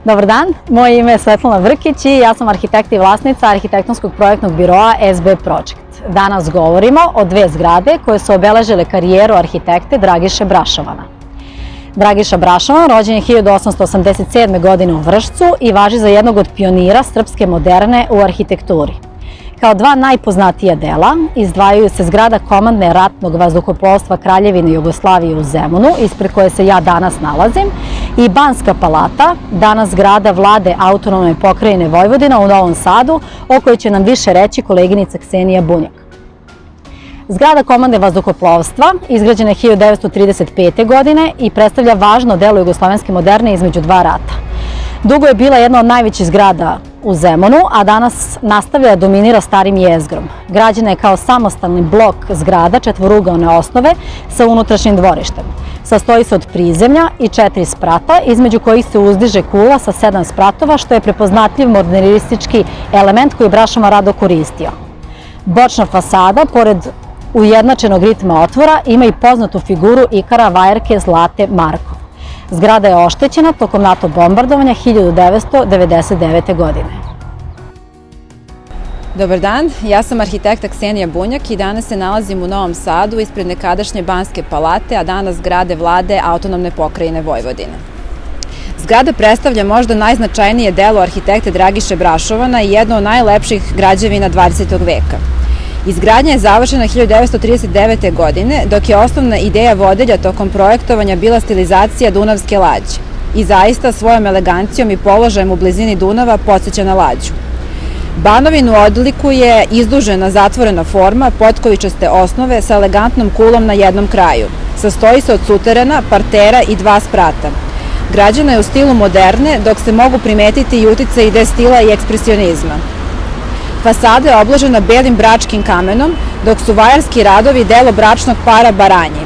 Dobar dan, moje ime je Svetlana Vrkić i ja sam arhitekta i vlasnica arhitektonskog projektnog biroa SB Project. Danas govorimo o dve zgrade koje su obeležile karijeru arhitekte Dragiše Brašovana. Dragiša Brašovan rođen je 1887. godine u Vršcu i važi za jednog od pionira srpske moderne u arhitekturi. Kao dva najpoznatija dela izdvajaju se zgrada Komandne ratnog vazduhoplovstva Kraljevine Jugoslavije u Zemunu, ispred koje se ja danas nalazim, i Banska palata, danas zgrada Vlade Autonomne pokrajine Vojvodina u Novom Sadu, o kojoj će nam više reći koleginica Ksenija Bunjak. Zgrada Komandne vazduhoplovstva izgrađena je 1935. godine i predstavlja važno delo jugoslovenske moderne između dva rata. Dugo je bila jedna od najvećih zgrada u Zemunu, a danas nastavlja da dominira starim jezgrom. Građena je kao samostalni blok zgrada četvorugaone osnove sa unutrašnjim dvorištem. Sastoji se od prizemlja i 4 sprata, između kojih se uzdiže kula sa 7 spratova, što je prepoznatljiv modernistički element koji je Brašovan rado koristio. Bočna fasada, pored ujednačenog ritma otvora, ima i poznatu figuru ikara vajerke Zlate Markov. Zgrada je oštećena tokom NATO bombardovanja 1999. godine. Dobar dan, ja sam arhitekta Ksenija Bunjak i danas se nalazim u Novom Sadu ispred nekadašnje Banske palate, a danas zgrade Vlade Autonomne pokrajine Vojvodine. Zgrada predstavlja možda najznačajnije delo arhitekte Dragiše Brašovana i jedno od najlepših građevina 20. veka. Izgradnja je završena 1939. godine, dok je osnovna ideja vodilja tokom projektovanja bila stilizacija Dunavske lađe. I zaista svojom elegancijom i položajem u blizini Dunava podsjeća na lađu. Banovinu odlikuje izdužena zatvorena forma potkovičaste osnove sa elegantnom kulom na jednom kraju. Sastoji se od suterena, partera i 2 sprata. Građena je u stilu moderne, dok se mogu primetiti i uticaji ide stila i ekspresionizma. Fasada je obložena belim bračkim kamenom, dok su vajarski radovi delo bračnog para Baranje.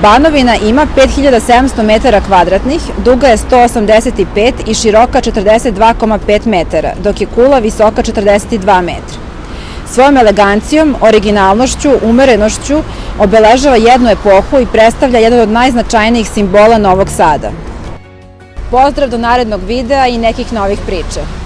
Banovina ima 5700 metara kvadratnih, duga je 185 i široka 42,5 metara, dok je kula visoka 42 metra. Svojom elegancijom, originalnošću, umerenošću obeležava jednu epohu i predstavlja jedan od najznačajnijih simbola Novog Sada. Pozdrav do narednog videa i nekih novih priča.